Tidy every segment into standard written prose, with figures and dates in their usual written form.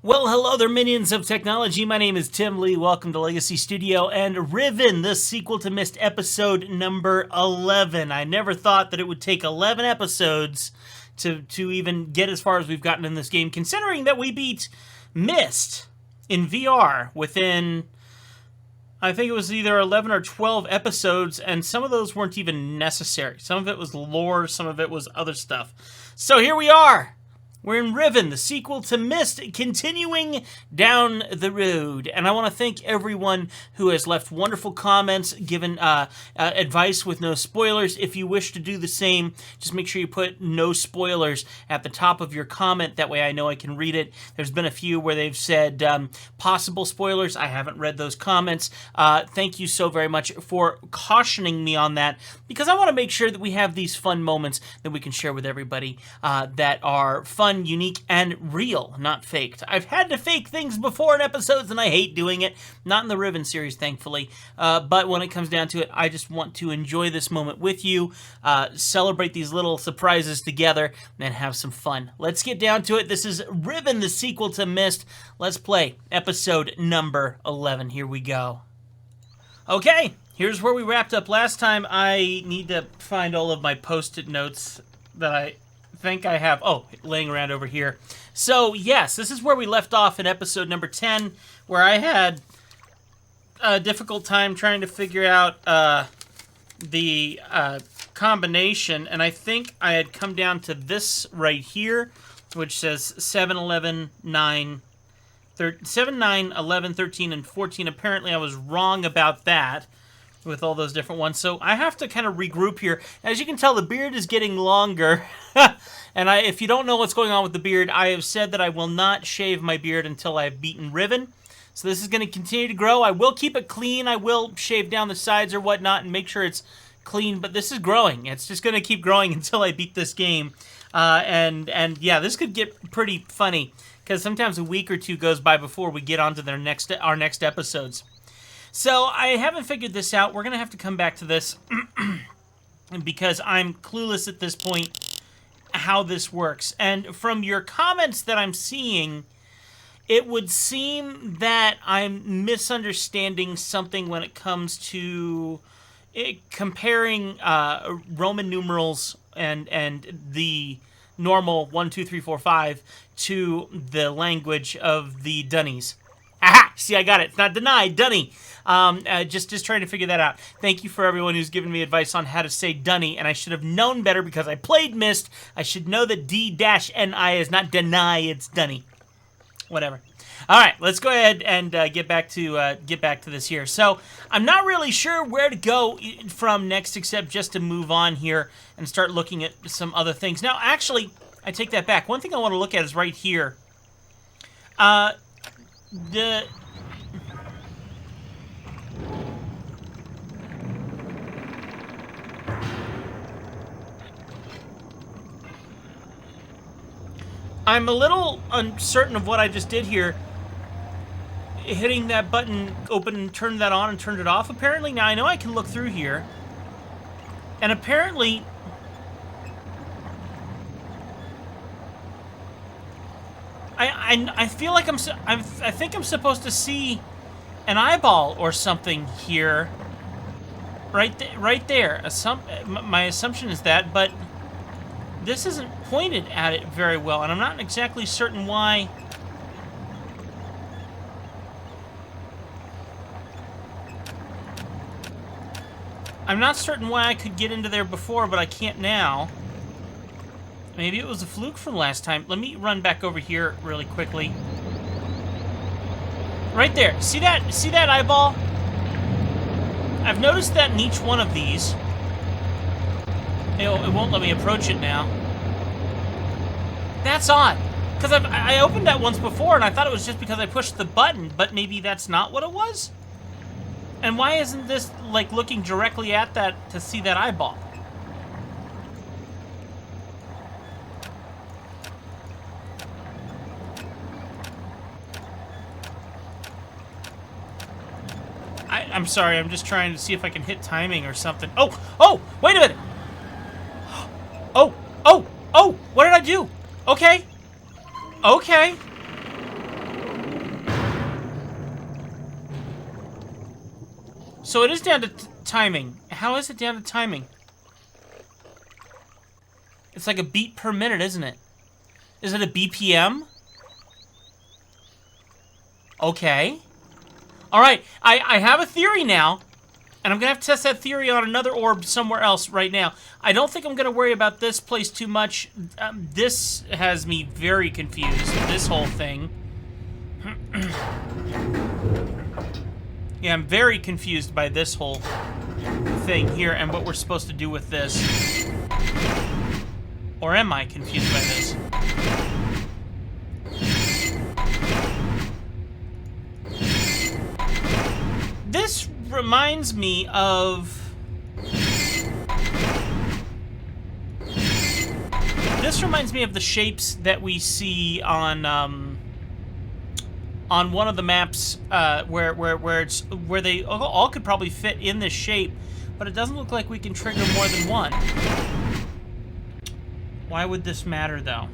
Well, hello there, minions of technology. My name is Tim Lee. Welcome to Legacy Studio and Riven, the sequel to MYST episode number 11. I never thought that it would take 11 episodes to even get as far as we've gotten in this game, considering that we beat MYST in VR within, I think it was either 11 or 12 episodes, and some of those weren't even necessary. Some of it was lore, some of it was other stuff. So here we are. We're in Riven, the sequel to MYST, continuing down the road. And I want to thank everyone who has left wonderful comments, given advice with no spoilers. If you wish to do the same, just make sure you put no spoilers at the top of your comment. That way I know I can read it. There's been a few where they've said possible spoilers. I haven't read those comments. Thank you so very much for cautioning me on that, because I want to make sure that we have these fun moments that we can share with everybody that are fun, unique, and real, not faked. I've had to fake things before in episodes, and I hate doing it. Not in the Riven series, thankfully. But when it comes down to it, I just want to enjoy this moment with you, celebrate these little surprises together, and have some fun. Let's get down to it. This is Riven, the sequel to MYST. Let's play episode number 11. Here we go. Okay, here's where we wrapped up last time. I need to find all of my post-it notes that I think I have, laying around over here. So, yes, this is where we left off in episode number 10, where I had a difficult time trying to figure out the combination, and I think I had come down to this right here, which says 7, 11, 9, 7, 9, 11, 13, and 14. Apparently I was wrong about that with all those different ones. So I have to kind of regroup here. As you can tell, the beard is getting longer. And if you don't know what's going on with the beard, I have said that I will not shave my beard until I've beaten Riven. So this is going to continue to grow. I will keep it clean. I will shave down the sides or whatnot and make sure it's clean. But this is growing. It's just going to keep growing until I beat this game. And yeah, this could get pretty funny, because sometimes a week or two goes by before we get on to our next episodes. So I haven't figured this out. We're going to have to come back to this because I'm clueless at this point how this works. And from your comments that I'm seeing, it would seem that I'm misunderstanding something when it comes to comparing Roman numerals and the normal 1, 2, 3, 4, 5 to the language of the Dunnies. Aha! See, I got it. It's not denied. Dunny. Just trying to figure that out. Thank you for everyone who's given me advice on how to say Dunny, and I should have known better because I played MYST. I should know that D-N-I is not deny, it's Dunny. Whatever. All right, let's go ahead and get back to this here. So I'm not really sure where to go from next, except just to move on here and start looking at some other things. Now, actually, I take that back. One thing I want to look at is right here. I'm a little uncertain of what I just did here. Hitting that button, open, turned that on and turned it off, apparently. Now, I know I can look through here. And apparently, I feel like I think I'm supposed to see an eyeball or something here. Right there. My assumption is that, but this isn't pointed at it very well, and I'm not exactly certain why. I'm not certain why I could get into there before, but I can't now. Maybe it was a fluke from last time. Let me run back over here really quickly. Right there. See that eyeball? I've noticed that in each one of these. It won't let me approach it now. That's odd. Because I opened that once before, and I thought it was just because I pushed the button, but maybe that's not what it was? And why isn't this, like, looking directly at that to see that eyeball? I'm sorry, I'm just trying to see if I can hit timing or something. Oh, wait a minute! Oh, what did I do? Okay. So it is down to timing. How is it down to timing? It's like a beat per minute, isn't it? Is it a BPM? Okay. All right, I have a theory now, and I'm going to have to test that theory on another orb somewhere else right now. I don't think I'm going to worry about this place too much. This has me very confused, this whole thing. Yeah, I'm very confused by this whole thing here and what we're supposed to do with this. Or am I confused by this? This reminds me of... This reminds me of the shapes that we see on one of the maps where they all could probably fit in this shape, but it doesn't look like we can trigger more than one. Why would this matter, though?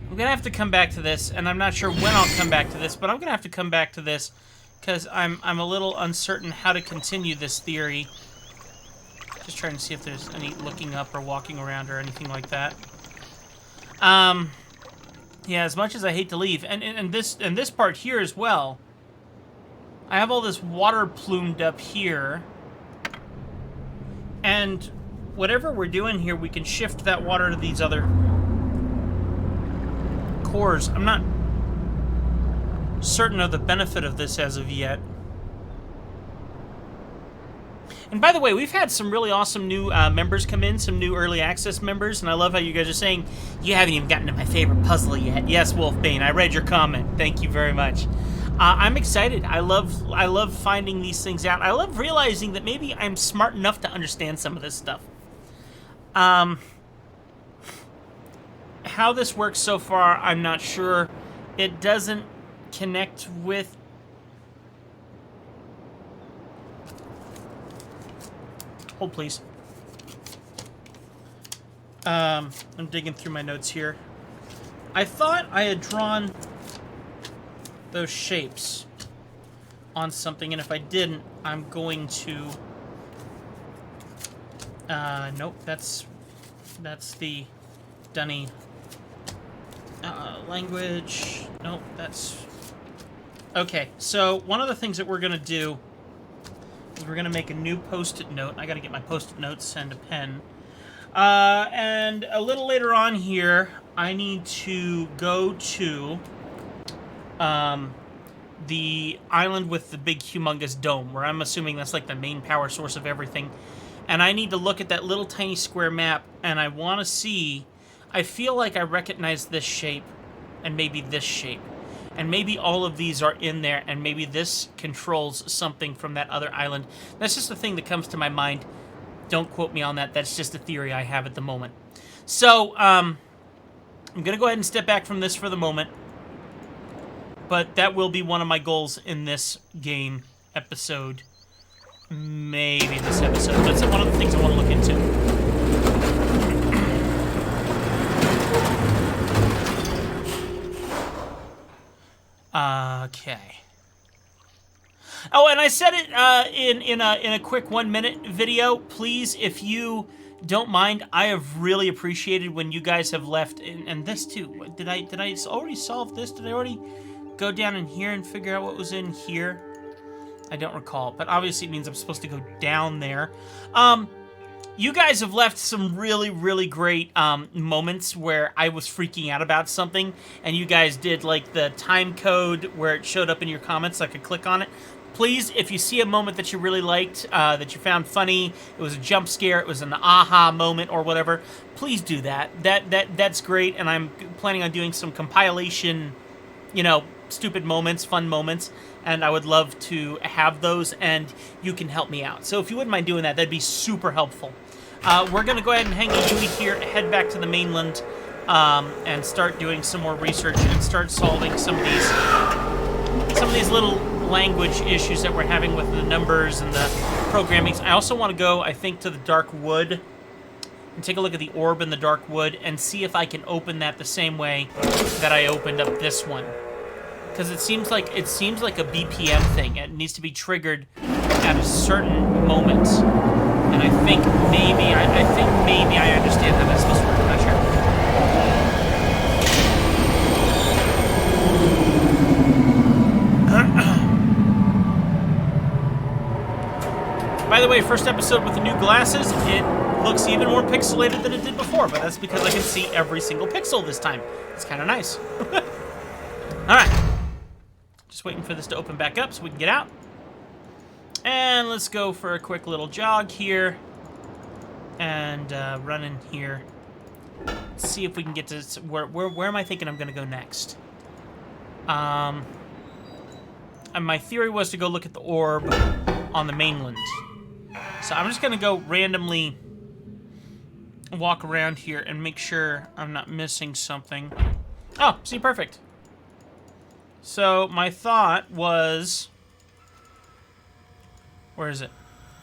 I'm gonna have to come back to this, and I'm not sure when I'll come back to this, but I'm gonna have to come back to this because I'm a little uncertain how to continue this theory. Just trying to see if there's any looking up or walking around or anything like that. Yeah, as much as I hate to leave, and this part here as well. I have all this water plumed up here, and whatever we're doing here, we can shift that water to these other cores. I'm not certain of the benefit of this as of yet. And by the way, we've had some really awesome new members come in, some new early access members, and I love how you guys are saying, you haven't even gotten to my favorite puzzle yet. Yes, Wolfbane, I read your comment. Thank you very much. I'm excited. I love finding these things out. I love realizing that maybe I'm smart enough to understand some of this stuff. How this works so far, I'm not sure. It doesn't connect with... Hold, please. I'm digging through my notes here. I thought I had drawn those shapes on something, and if I didn't, I'm going to... nope, that's the Dunny language. Nope, that's... Okay, so one of the things that we're going to do is we're going to make a new post-it note. I got to get my post-it notes and a pen. And a little later on here, I need to go to the island with the big humongous dome, where I'm assuming that's like the main power source of everything. And I need to look at that little tiny square map, and I want to see... I feel like I recognize this shape, and maybe this shape. And maybe all of these are in there, and maybe this controls something from that other island. That's just a thing that comes to my mind. Don't quote me on that. That's just a theory I have at the moment. So, I'm going to go ahead and step back from this for the moment. But that will be one of my goals in this game episode. Maybe this episode. That's one of the things I want to look into. Okay. Oh, and I said it in a quick 1-minute video. Please, if you don't mind, I have really appreciated when you guys have left. And this too. Did I already solve this? Did I already go down in here and figure out what was in here? I don't recall, but obviously it means I'm supposed to go down there. You guys have left some really, really great moments where I was freaking out about something, and you guys did, like, the time code where it showed up in your comments so I could click on it. Please, if you see a moment that you really liked, that you found funny, it was a jump scare, it was an aha moment or whatever, please do that. That's great, and I'm planning on doing some compilation, you know, stupid moments, fun moments, and I would love to have those, and you can help me out. So if you wouldn't mind doing that, that'd be super helpful. We're going to go ahead and hang a Yui here, head back to the mainland, and start doing some more research and start solving some of these little language issues that we're having with the numbers and the programming. I also want to go, I think, to the Dark Wood and take a look at the orb in the Dark Wood and see if I can open that the same way that I opened up this one. Because it seems like a BPM thing. It needs to be triggered at a certain moment. And I think maybe I understand how that's supposed to work. I'm not sure. By the way, first episode with the new glasses, it looks even more pixelated than it did before, but that's because I can see every single pixel this time. It's kind of nice. Alright. Just waiting for this to open back up so we can get out. And let's go for a quick little jog here. And run in here. Let's see if we can get to... Where am I thinking I'm going to go next? And my theory was to go look at the orb on the mainland. So I'm just going to go randomly walk around here and make sure I'm not missing something. Oh, see, perfect. So my thought was... Where is it?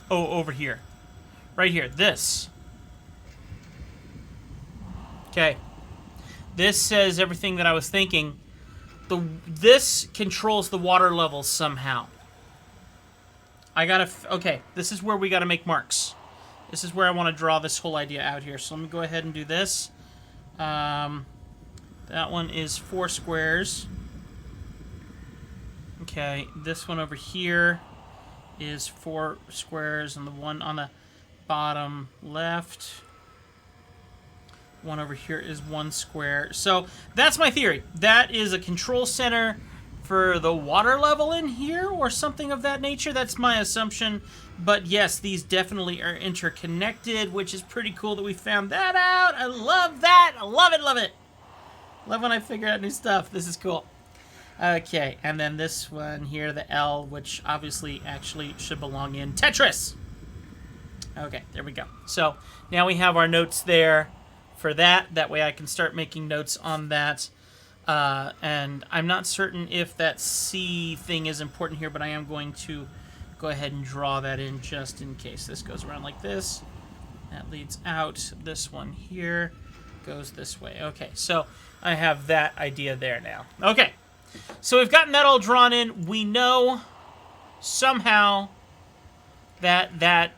Oh, over here. Right here. This. Okay. This says everything that I was thinking. This controls the water levels somehow. I gotta... Okay, this is where we gotta make marks. This is where I want to draw this whole idea out here. So let me go ahead and do this. That one is 4 squares. Okay, this one over here is 4 squares, and the one on the bottom left, one over here is 1 square. So that's my theory. That is a control center for the water level in here or something of that nature. That's my assumption. But yes, these definitely are interconnected, which is pretty cool that we found that out. I love that. I love it, love it. Love when I figure out new stuff. This is cool. Okay, and then this one here, the L, which obviously actually should belong in Tetris. Okay, there we go. So now we have our notes there for that. That way I can start making notes on that. And I'm not certain if that C thing is important here, but I am going to go ahead and draw that in just in case. This goes around like this. That leads out. This one here goes this way. Okay, so I have that idea there now. Okay. So we've gotten that all drawn in. We know somehow that that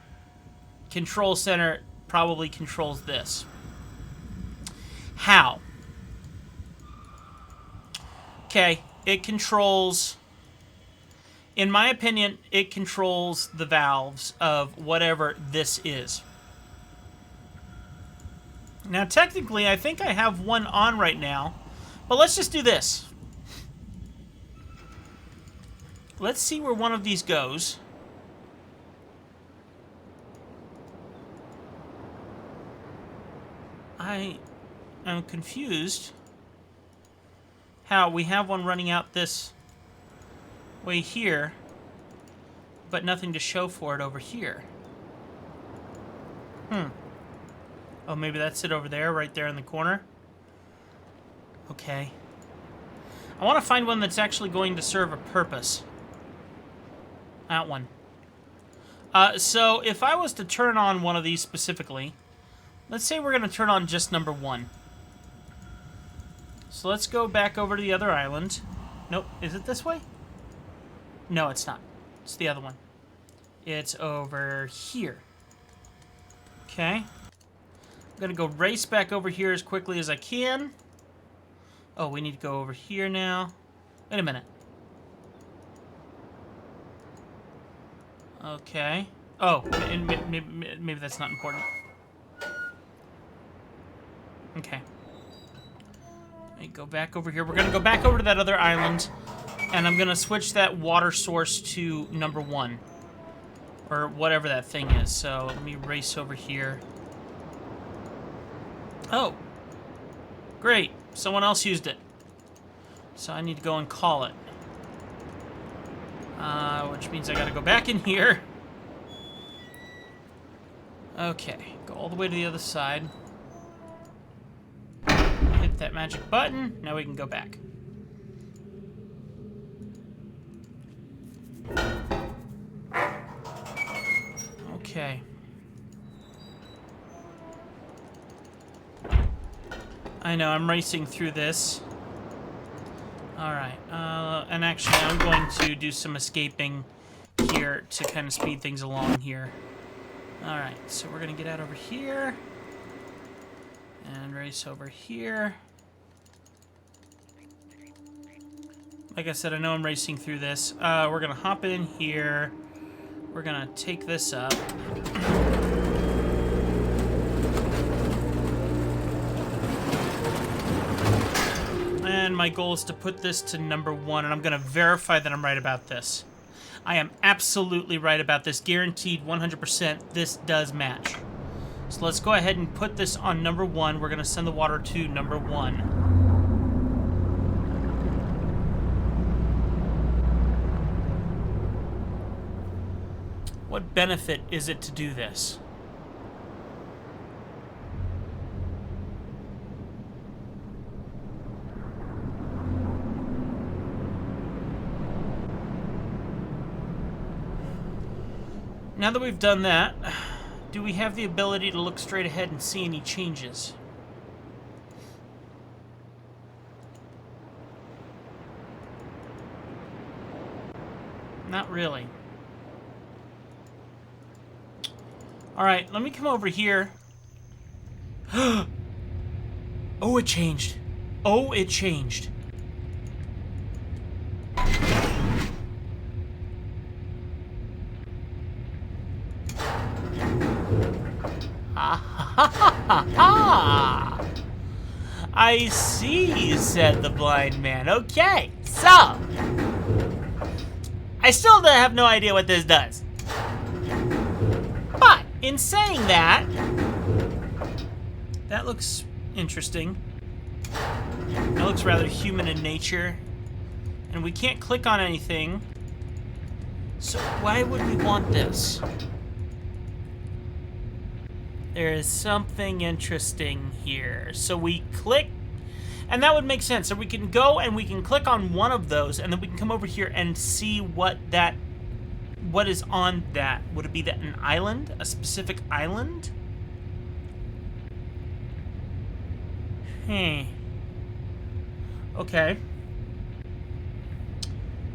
control center probably controls this. How? Okay, it controls, in my opinion, it controls the valves of whatever this is. Now, technically, I think I have one on right now, but let's just do this. Let's see where one of these goes. I am confused how we have one running out this way here, but nothing to show for it over here. Oh, maybe that's it over there, right there in the corner. Okay. I want to find one that's actually going to serve a purpose. That one. So if I was to turn on one of these specifically, let's say we're going to turn on just number 1. So let's go back over to the other island. Nope. Is it this way? No, it's not. It's the other one. It's over here. Okay. I'm going to go race back over here as quickly as I can. Oh, we need to go over here now. Wait a minute. Okay. Oh, maybe that's not important. Okay. Let me go back over here. We're going to go back over to that other island, and I'm going to switch that water source to number 1. Or whatever that thing is. So let me race over here. Oh. Great. Someone else used it. So I need to go and call it. Which means I gotta go back in here. Okay, go all the way to the other side. Hit that magic button. Now we can go back. Okay. I know, I'm racing through this. Alright, and actually I'm going to do some escaping here to kind of speed things along here. Alright, so we're going to get out over here. And race over here. Like I said, I know I'm racing through this. We're going to hop in here. We're going to take this up. And my goal is to put this to number 1, and I'm going to verify that I'm right about this. I am absolutely right about this. Guaranteed 100% this does match. So let's go ahead and put this on number 1. We're going to send the water to number 1. What benefit is it to do this? Now that we've done that, do we have the ability to look straight ahead and see any changes? Not really. Alright, let me come over here. Oh, it changed. Oh, it changed. I see, said the blind man. Okay, so I still have no idea what this does. But in saying that, that looks interesting. That looks rather human in nature. And we can't click on anything. So why would we want this? There is something interesting here. So we click, and that would make sense. So we can go and we can click on one of those, and then we can come over here and see what is on that. Would it be that an island? A specific island? Okay.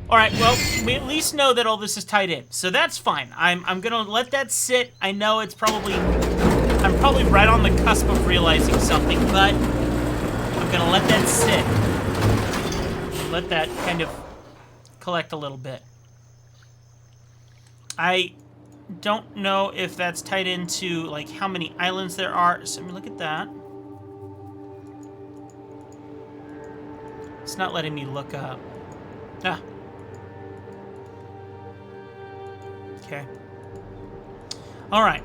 Alright, well, we at least know that all this is tied in. So that's fine. I'm gonna let that sit. I know it's I'm probably right on the cusp of realizing something, but I'm gonna let that sit. Let that kind of collect a little bit. I don't know if that's tied into, like, how many islands there are. So, I mean, look at that. It's not letting me look up. Ah. Okay. All right.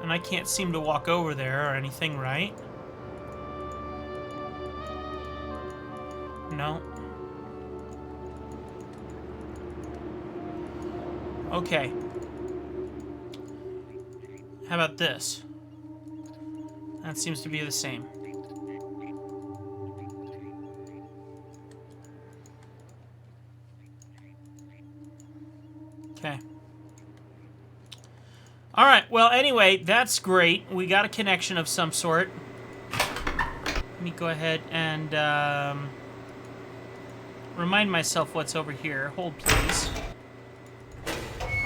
And I can't seem to walk over there or anything, right? No. Okay. How about this? That seems to be the same. Okay. Alright, well, anyway, that's great. We got a connection of some sort. Let me go ahead and remind myself what's over here. Hold, please.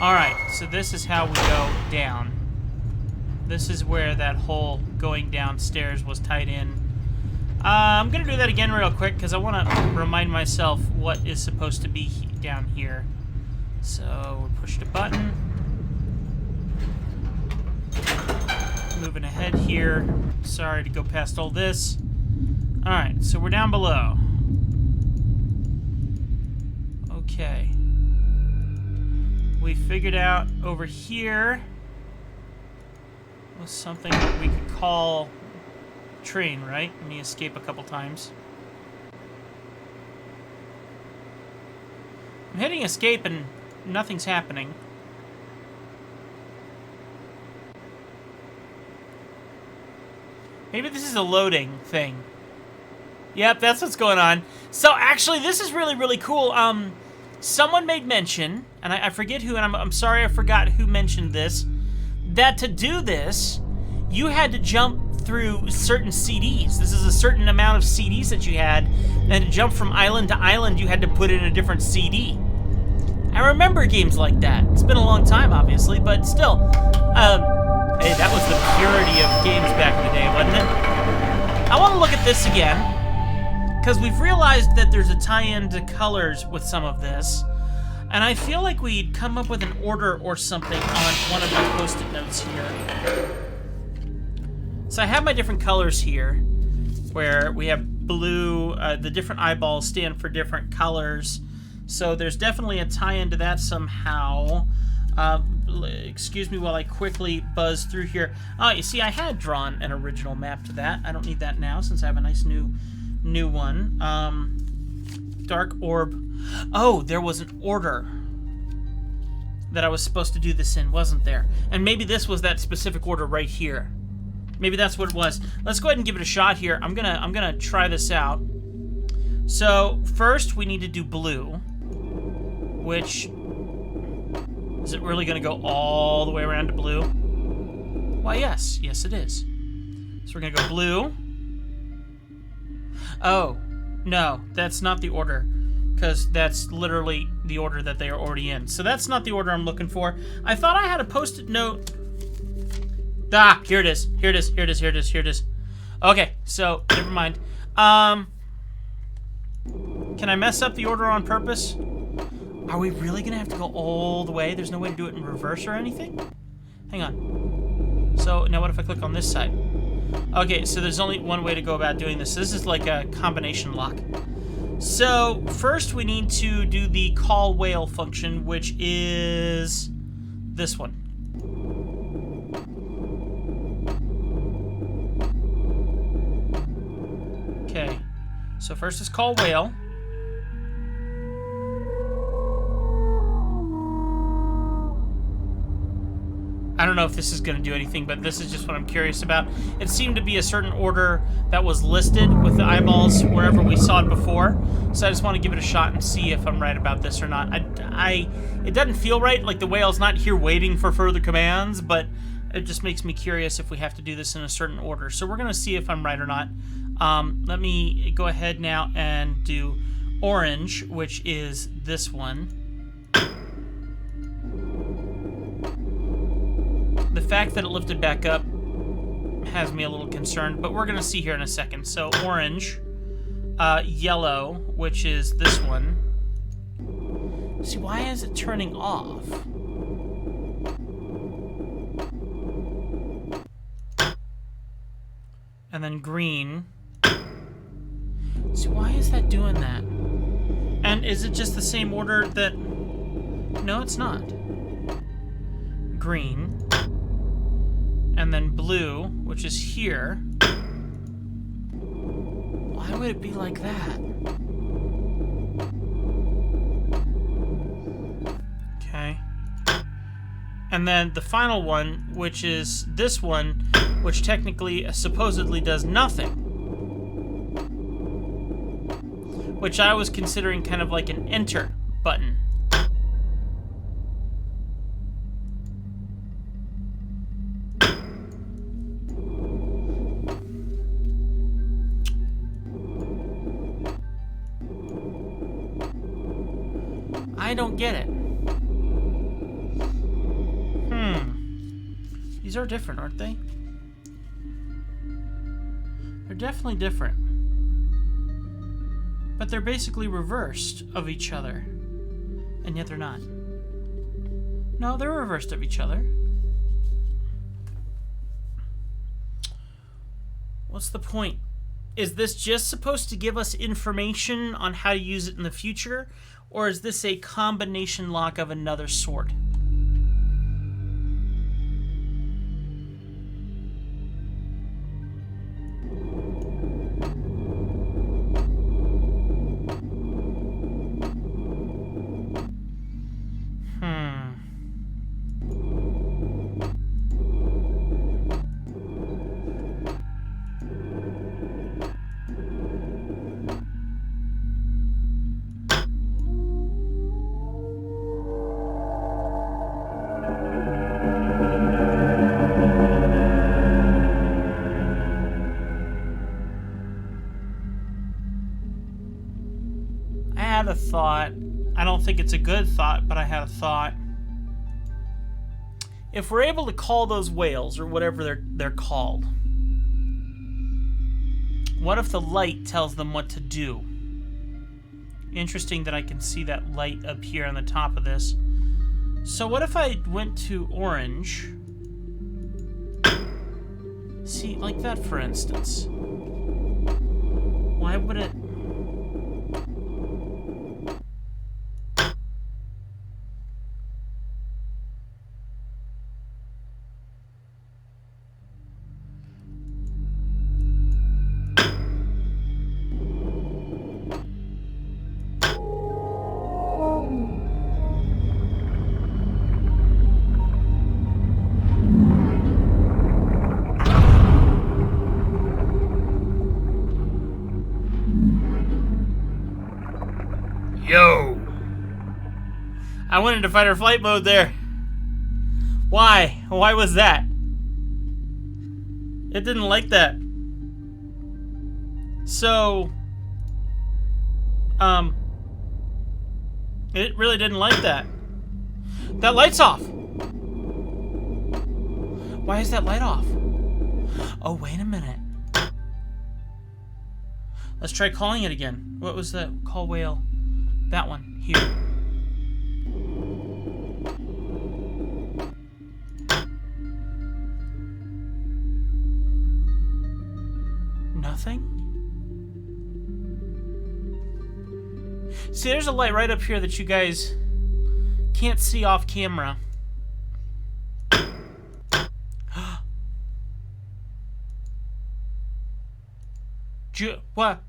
Alright, so this is how we go down. This is where that whole going downstairs was tied in. I'm going to do that again real quick because I want to remind myself what is supposed to be down here. So, we'll push the button. Moving ahead here. Sorry to go past all this. Alright, so we're down below. Okay. We figured out over here was something that we could call train, right? Let me escape a couple times. I'm hitting escape and nothing's happening. Maybe this is a loading thing. Yep, that's what's going on. So actually, this is really, really cool. someone made mention, and I forget who, and I'm sorry I forgot who mentioned this, that to do this, you had to jump through certain CDs. This is a certain amount of CDs that you had, and to jump from island to island, you had to put in a different CD. I remember games like that. It's been a long time, obviously, but still. Hey, that was the purity of games back in the day, wasn't it? I want to look at this again, because we've realized that there's a tie-in to colors with some of this, and I feel like we'd come up with an order or something on one of my post-it notes here. So I have my different colors here, where we have blue, the different eyeballs stand for different colors. So there's definitely a tie-in to that somehow. Excuse me while I quickly buzz through here. Oh, you see, I had drawn an original map to that. I don't need that now since I have a nice new one. Dark orb. Oh, there was an order that I was supposed to do this in, wasn't there? And maybe this was that specific order right here. Maybe that's what it was. Let's go ahead and give it a shot here. I'm gonna try this out. So first we need to do blue, which is it really gonna go all the way around to blue? Why, yes, it is. So we're gonna go blue. Oh, no, that's not the order, because that's literally the order that they are already in. So that's not the order I'm looking for. I thought I had a post-it note. Ah, here it is. Here it is. Here it is. Here it is. Here it is. Okay, so never mind. Can I mess up the order on purpose? Are we really gonna have to go all the way? There's no way to do it in reverse or anything? Hang on. So now what if I click on this side? Okay, so there's only one way to go about doing this. This is like a combination lock. So first we need to do the call whale function, which is this one. Okay, so first is call whale. I don't know if this is going to do anything, but this is just what I'm curious about. It seemed to be a certain order that was listed with the eyeballs wherever we saw it before. So I just want to give it a shot and see if I'm right about this or not. It doesn't feel right, like the whale's not here waiting for further commands, but it just makes me curious if we have to do this in a certain order. So we're going to see if I'm right or not. Let me go ahead now and do orange, which is this one. The fact that it lifted back up has me a little concerned, but we're going to see here in a second. So orange, yellow, which is this one. See, why is it turning off? And then green. See, why is that doing that? And is it just the same order that... No, it's not. Green. And then blue, which is here. Why would it be like that? Okay. And then the final one, which is this one, which technically, supposedly does nothing. Which I was considering kind of like an enter button. I don't get it. These are different, aren't they? They're definitely different. But they're basically reversed of each other. And yet they're not. No, they're reversed of each other. What's the point? Is this just supposed to give us information on how to use it in the future? Or is this a combination lock of another sort? thought. I don't think it's a good thought, but I had a thought. If we're able to call those whales, or whatever they're called, what if the light tells them what to do? Interesting that I can see that light up here on the top of this. So what if I went to orange? See, like that, for instance. Why would it... Yo! I went into fight or flight mode there. Why? Why was that? It didn't like that. So, it really didn't like that. That light's off. Why is that light off? Oh, wait a minute. Let's try calling it again. What was that? Call whale. That one, here. Nothing? See, there's a light right up here that you guys can't see off camera. What?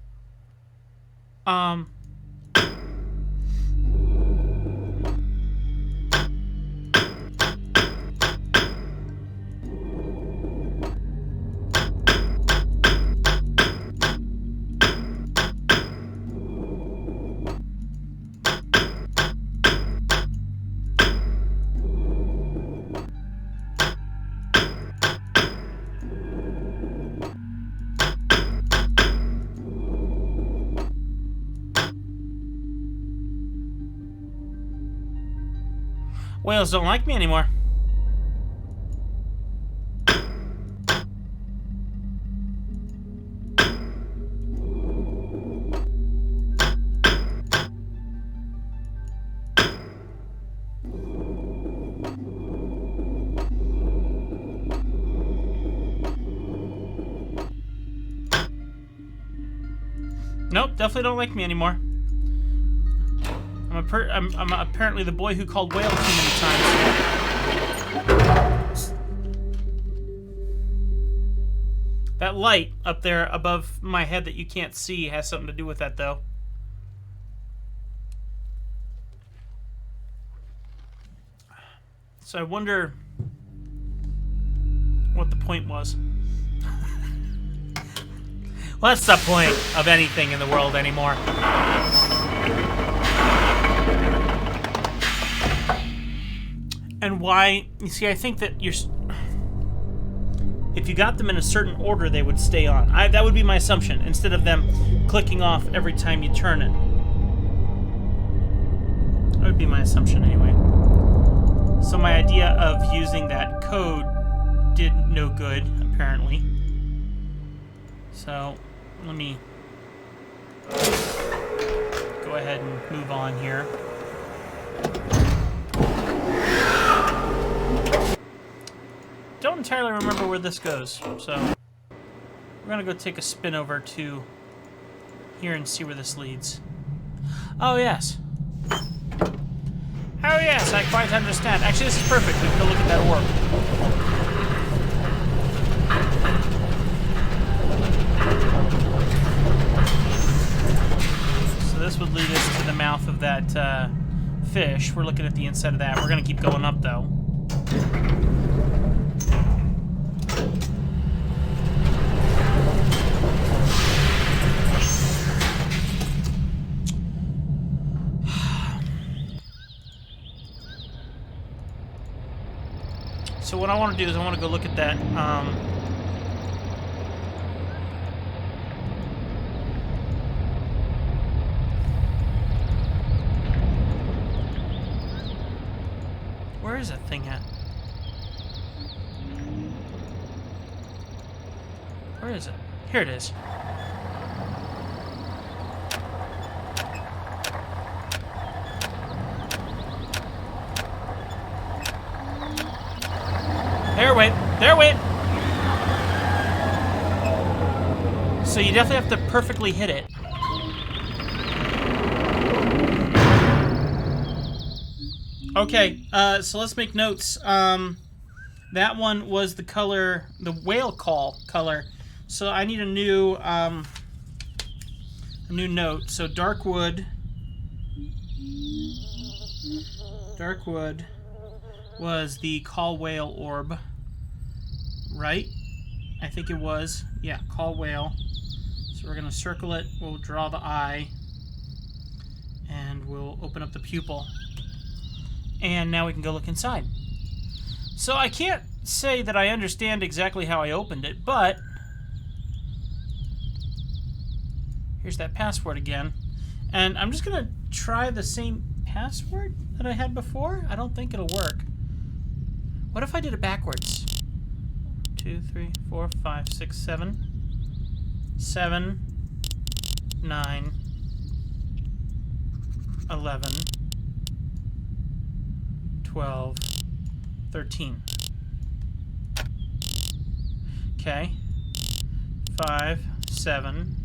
Whales don't like me anymore. Nope, definitely don't like me anymore. I'm apparently the boy who called whale too many times. That light up there above my head that you can't see has something to do with that, though. So I wonder what the point was. What's the point of anything in the world anymore? And why? You see, I think that if you got them in a certain order, they would stay on. That would be my assumption, instead of them clicking off every time you turn it. That would be my assumption anyway. So my idea of using that code did no good, apparently. So let me go ahead and move on here. Don't entirely remember where this goes, so we're gonna go take a spin over to here and see where this leads. Oh yes. Oh yes, I quite understand. Actually, this is perfect. We can go look at that orb. So this would lead us to the mouth of that fish. We're looking at the inside of that. We're gonna keep going up though. So what I want to do is I want to go look at that, Where is that thing at? Where is it? Here it is. There it went. There it went. So you definitely have to perfectly hit it. Okay, so let's make notes. That one was the color, the whale call color. So I need a new note. So dark wood was the call whale orb, right? I think it was. Yeah, call whale. So we're gonna circle it. We'll draw the eye, and we'll open up the pupil. And now we can go look inside. So I can't say that I understand exactly how I opened it, but here's that password again. And I'm just going to try the same password that I had before. I don't think it'll work. What if I did it backwards? 2, 3, 4, 5, 6, 7. 7, 9, 11, 12, 13. Okay. 5, 7,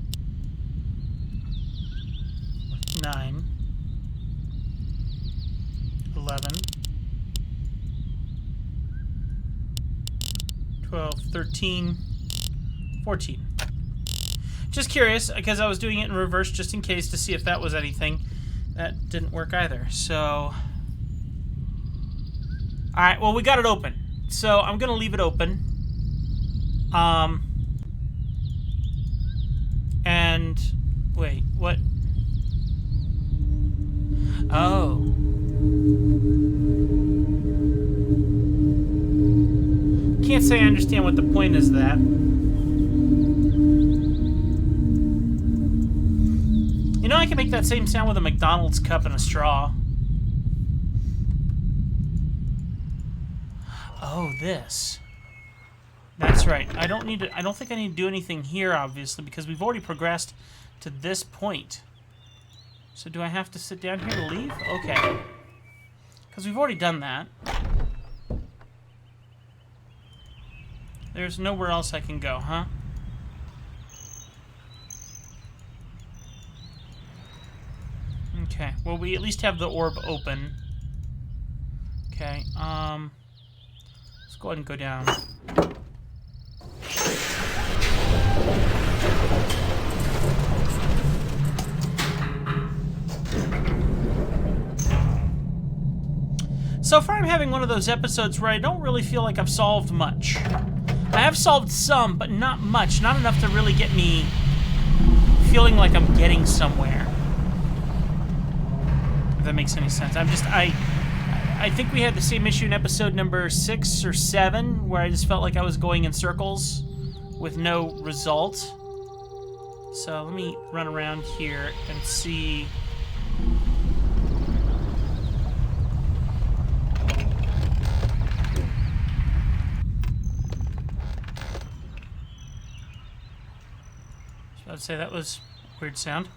9, 11, 12, 13, 14. Just curious, because I was doing it in reverse just in case to see if that was anything. That didn't work either, so... Alright, well, we got it open. So, I'm going to leave it open. And... Wait, what? Oh. Can't say I understand what the point is of that. You know, I can make that same sound with a McDonald's cup and a straw. Oh, this. That's right. I don't need to, I don't think I need to do anything here, obviously, because we've already progressed to this point. So do I have to sit down here to leave? Okay. Because we've already done that. There's nowhere else I can go, huh? Okay. Well, we at least have the orb open. Okay. Let's go ahead and go down. So far, I'm having one of those episodes where I don't really feel like I've solved much. I have solved some, but not much. Not enough to really get me feeling like I'm getting somewhere. If that makes any sense. I think we had the same issue in episode number 6 or 7, where I just felt like I was going in circles with no result. So let me run around here and see. I'd say that was a weird sound.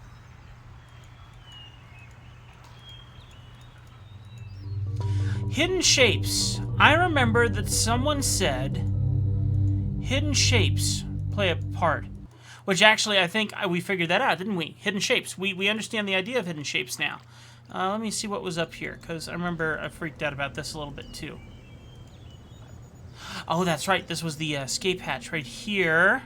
Hidden shapes. I remember that someone said hidden shapes play a part. Which actually, I think we figured that out, didn't we? Hidden shapes. We understand the idea of hidden shapes now. Let me see what was up here, because I remember I freaked out about this a little bit too. Oh, that's right. This was the escape hatch right here.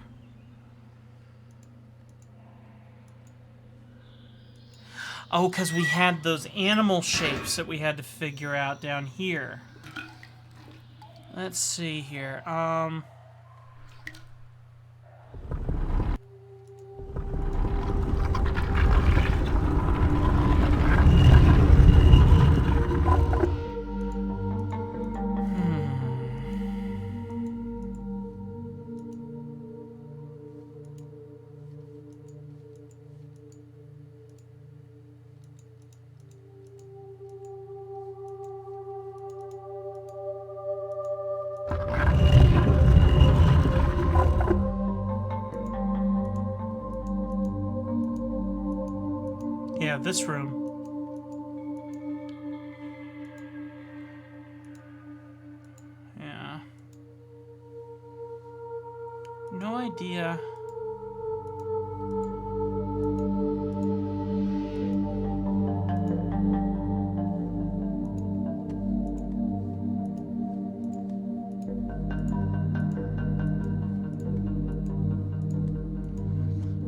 Oh, because we had those animal shapes that we had to figure out down here. Let's see here. Yeah, this room. Yeah. No idea.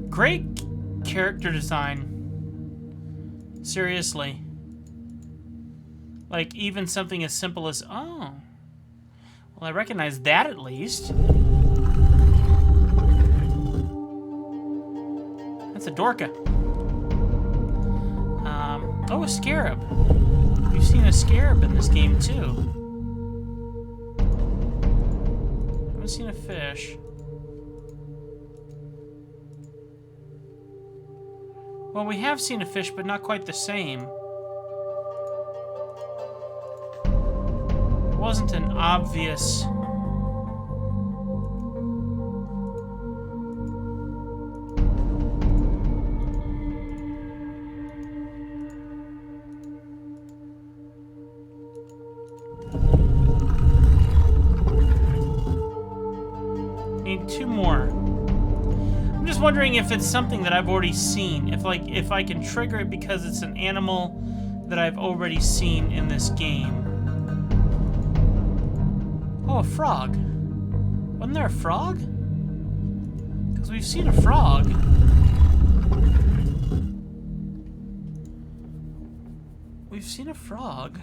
Great character design. Seriously. Like, even something as simple as... Oh. Well, I recognize that at least. That's a Dorka. Oh, a Scarab. We've seen a Scarab in this game, too. Haven't seen a fish. Well, we have seen a fish, but not quite the same. It wasn't an obvious... Need two more. I'm just wondering if it's something that I've already seen. If I can trigger it because it's an animal that I've already seen in this game. Oh, a frog. Wasn't there a frog? Because we've seen a frog. We've seen a frog.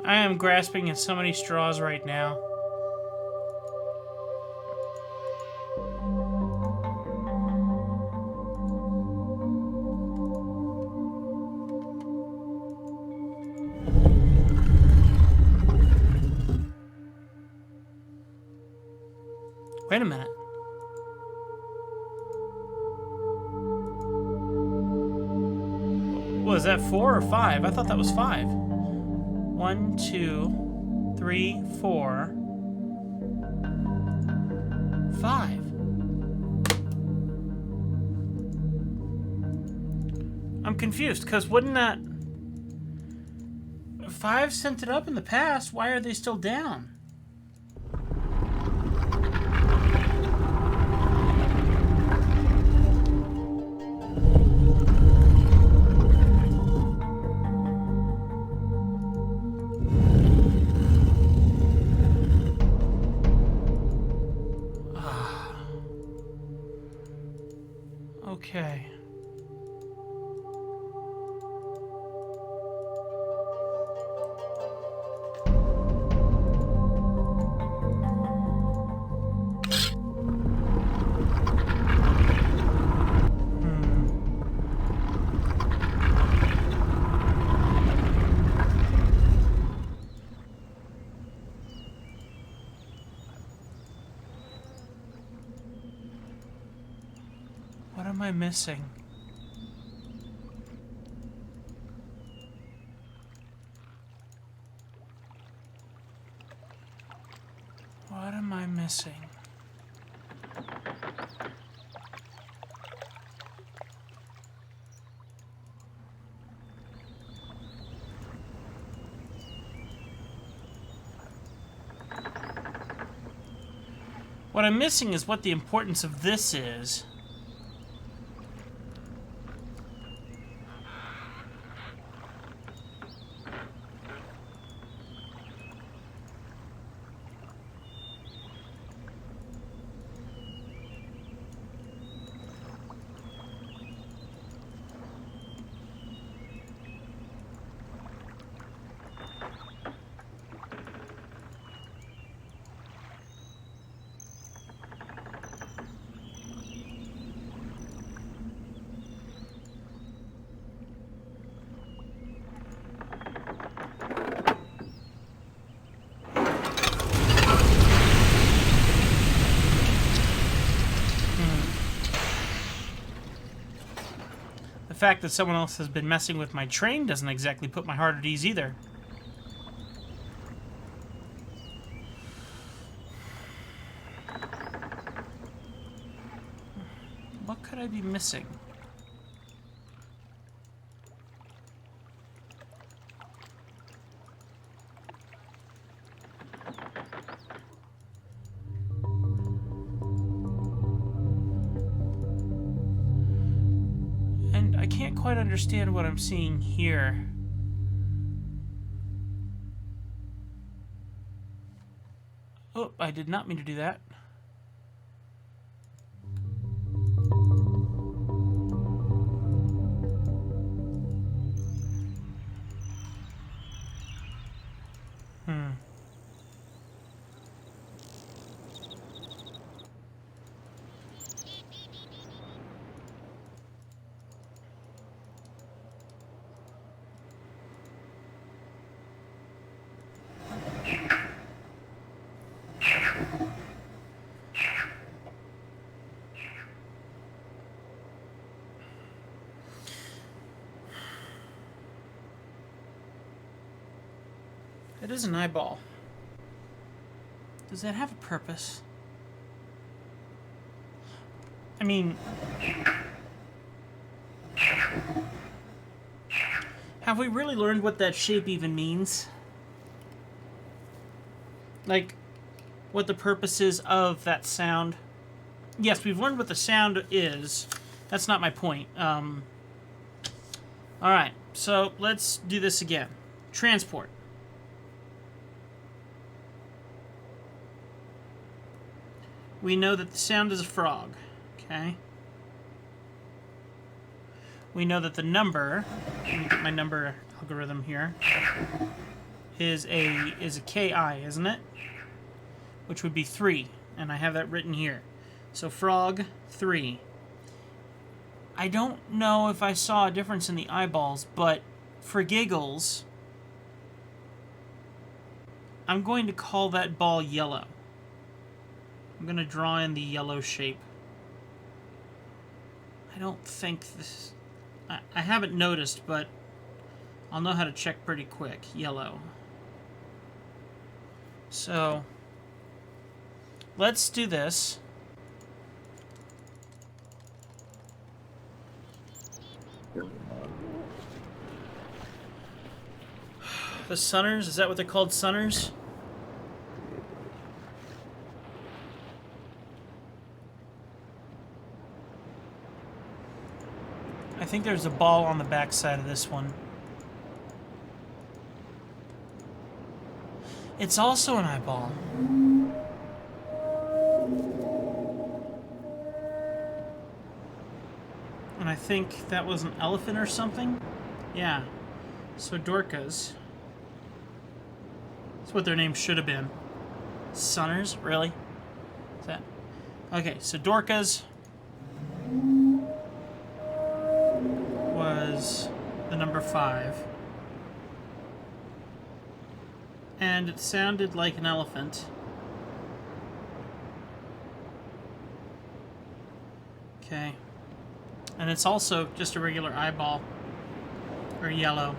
I am grasping at so many straws right now. Wait a minute. Was that 4 or 5? I thought that was 5. 1, 2, 3, 4, 5. I'm confused, because wouldn't that... 5 sent it up in the past, why are they still down? Okay. What am I missing? What am I missing? What I'm missing is what the importance of this is. fact that someone else has been messing with my train doesn't exactly put my heart at ease either. What could I be missing? And I can't quite understand what I'm seeing here. Oh, I did not mean to do that. It is an eyeball. Does that have a purpose? I mean, have we really learned what that shape even means? Like, what the purpose is of that sound? Yes, we've learned what the sound is. That's not my point. Alright, so let's do this again. Transport. We know that the sound is a frog, okay? We know that the number, let me get my number algorithm here, is a KI, isn't it? Which would be 3, and I have that written here. So frog 3. I don't know if I saw a difference in the eyeballs, but for giggles, I'm going to call that ball yellow. I'm going to draw in the yellow shape. I don't think this... I haven't noticed, but I'll know how to check pretty quick. Yellow. So, let's do this. The Sunners? Is that what they're called? Sunners? I think there's a ball on the back side of this one. It's also an eyeball. And I think that was an elephant or something? Yeah. So Dorcas. That's what their name should have been. Sunners? Really? Is that... Okay, so Dorcas was the number 5. And it sounded like an elephant. Okay. And it's also just a regular eyeball. Or yellow.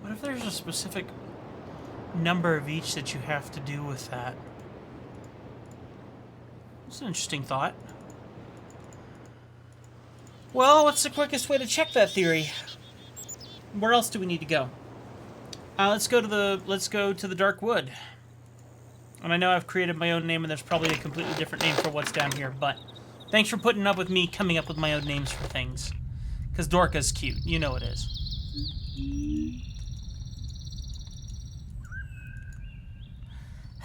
What if there's a specific number of each that you have to do with that? It's an interesting thought. Well, what's the quickest way to check that theory? Where else do we need to go? Let's go to the Dark Wood. And I know I've created my own name, and there's probably a completely different name for what's down here, but thanks for putting up with me coming up with my own names for things. Because Dorca's cute. You know it is.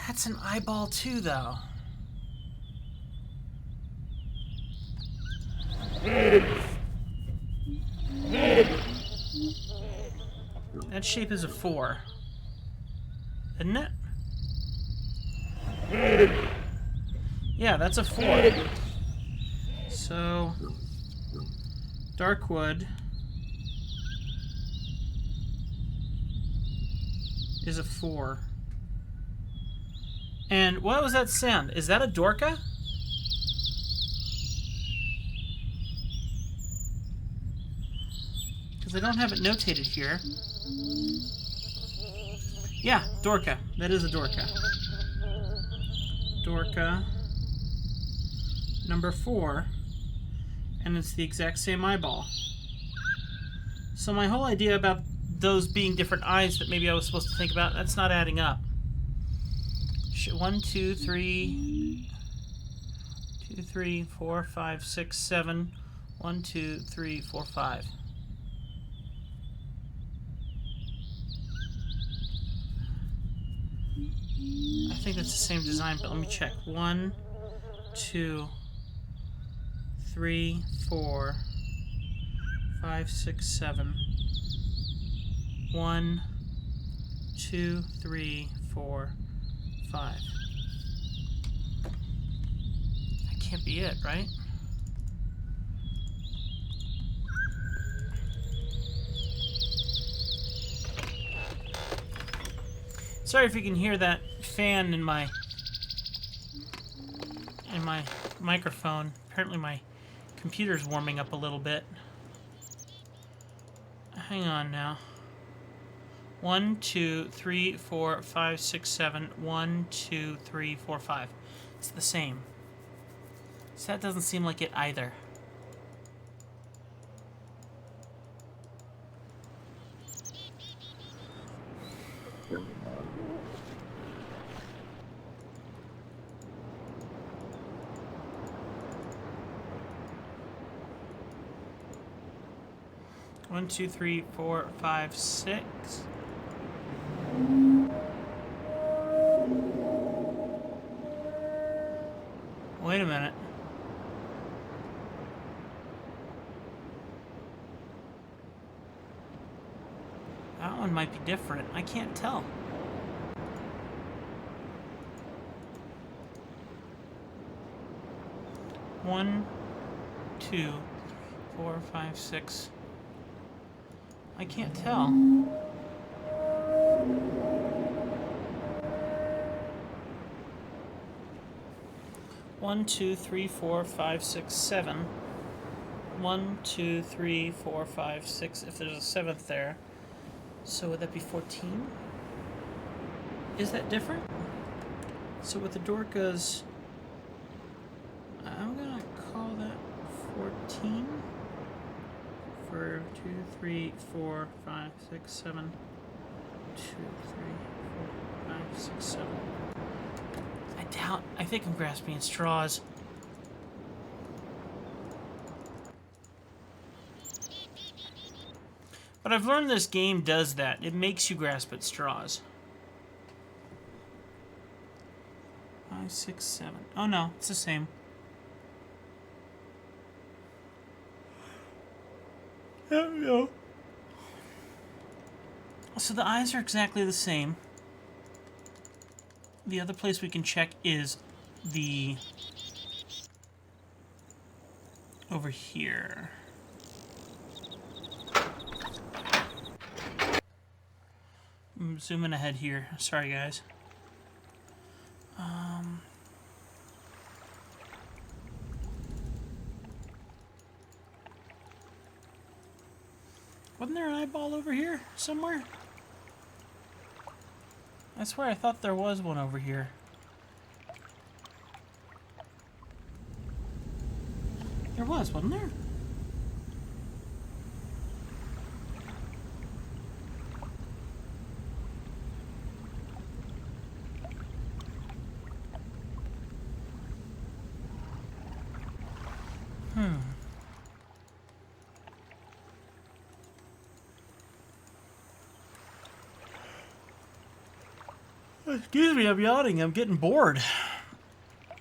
That's an eyeball too, though. That shape is a 4. Isn't it? Yeah, that's a 4. So, Darkwood is a 4. And what was that sound? Is that a Dorca? Because I don't have it notated here. Yeah, Dorka. That is a Dorka. Dorka number 4. And it's the exact same eyeball. So my whole idea about those being different eyes that maybe I was supposed to think about, that's not adding up. 1, 2, 3... 2, 3, 4, 5, 6, 7. 1, 2, 3, 4, 5. I think that's the same design, but let me check. 1, 2, 3, 4, 5, 6, 7. 1, 2, 3, 4, 5. That can't be it, right? Sorry if you can hear that fan in my microphone. Apparently my computer's warming up a little bit. Hang on now. 1, 2, 3, 4, 5, 6, 7. 1, 2, 3, 4, 5. It's the same. So that doesn't seem like it either. One, 2, 3, 4, 5, 6. Wait a minute. That one might be different. I can't tell. One, 2, 4, 5, 6. I can't tell. One, 2, 3, 4, 5, 6, 7. 1, 2, 3, 4, 5, 6. If there's a 7th there. So would that be 14? Is that different? So with the Dorkas, I'm gonna call that 14. For 2, 3, 4, 5, 6, 7. 2, 3, 4, 5, 6, 7. I think I'm grasping at straws. But I've learned this game does that. It makes you grasp at straws. 5, 6, 7. Oh no, it's the same. There we go. So the eyes are exactly the same. The other place we can check is the... over here. I'm zooming ahead here. Sorry, guys. Wasn't there an eyeball over here somewhere? I swear I thought there was one over here. There was, wasn't there? Excuse me, I'm yawning. I'm getting bored.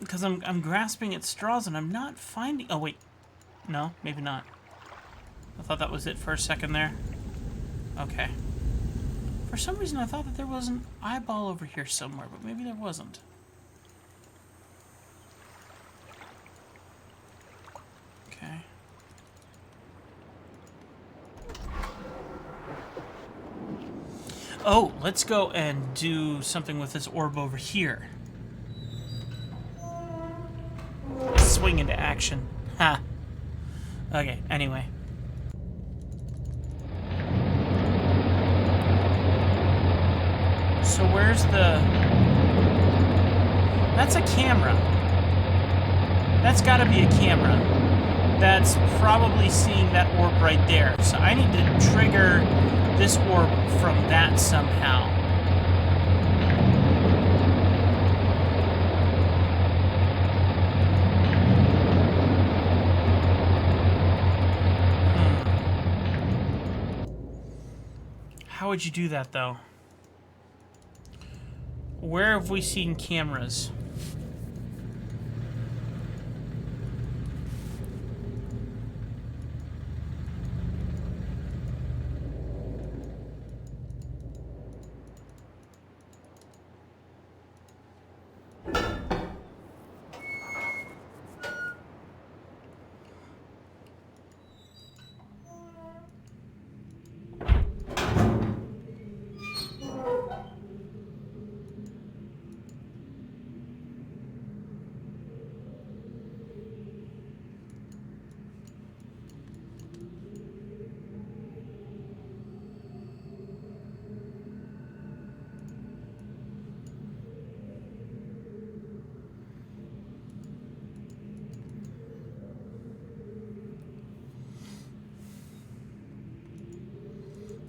Because I'm grasping at straws and I'm not finding... Oh, wait. No, maybe not. I thought that was it for a second there. Okay. For some reason, I thought that there was an eyeball over here somewhere, but maybe there wasn't. Okay. Oh, let's go and do something with this orb over here. Swing into action. Ha. Okay, anyway. So where's the... That's a camera. That's got to be a camera. That's probably seeing that orb right there. So I need to trigger this orb from that somehow. How would you do that, though? Where have we seen cameras?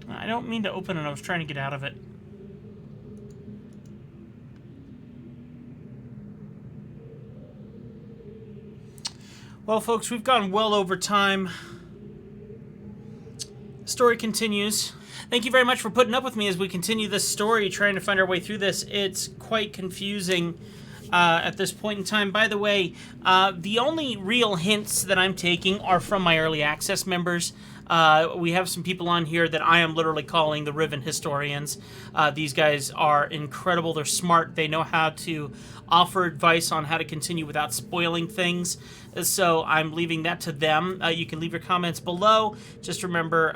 I don't mean to open it. I was trying to get out of it. Well, folks, we've gone well over time. The story continues. Thank you very much for putting up with me as we continue this story, trying to find our way through this. It's quite confusing at this point in time. By the way, the only real hints that I'm taking are from my early access members. We have some people on here that I am literally calling the Riven historians. These guys are incredible. They're smart. They know how to offer advice on how to continue without spoiling things. So I'm leaving that to them. You can leave your comments below. Just remember,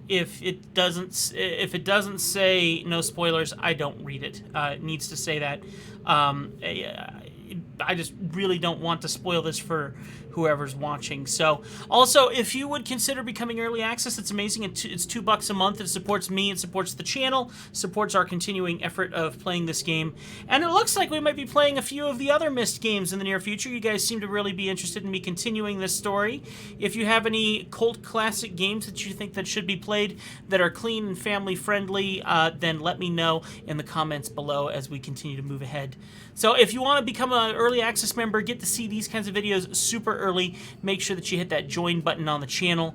if it doesn't say no spoilers, I don't read it. It needs to say that. I just really don't want to spoil this for whoever's watching. So, also, if you would consider becoming early access, it's amazing. It's $2 a month. It supports me. It supports the channel. Supports our continuing effort of playing this game. And it looks like we might be playing a few of the other MYST games in the near future. You guys seem to really be interested in me continuing this story. If you have any cult classic games that you think that should be played that are clean and family friendly, then let me know in the comments below as we continue to move ahead. So if you want to become an early access member, get to see these kinds of videos super early, make sure that you hit that join button on the channel,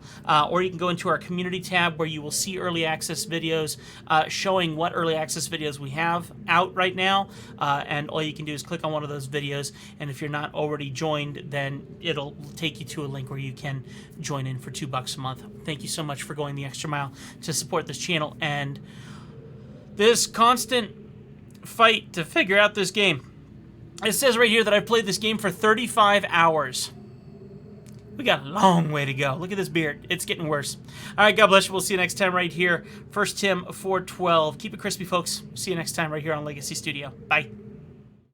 or you can go into our community tab where you will see early access videos showing what early access videos we have out right now, and all you can do is click on one of those videos, and if you're not already joined, then it'll take you to a link where you can join in for $2 a month. Thank you so much for going the extra mile to support this channel and this constant fight to figure out this game. It says right here that I've played this game for 35 hours. We got a long way to go. Look at this beard. It's getting worse. All right, God bless you. We'll see you next time right here. 1 Tim 4:12. Keep it crispy, folks. See you next time right here on Legacy Studio. Bye.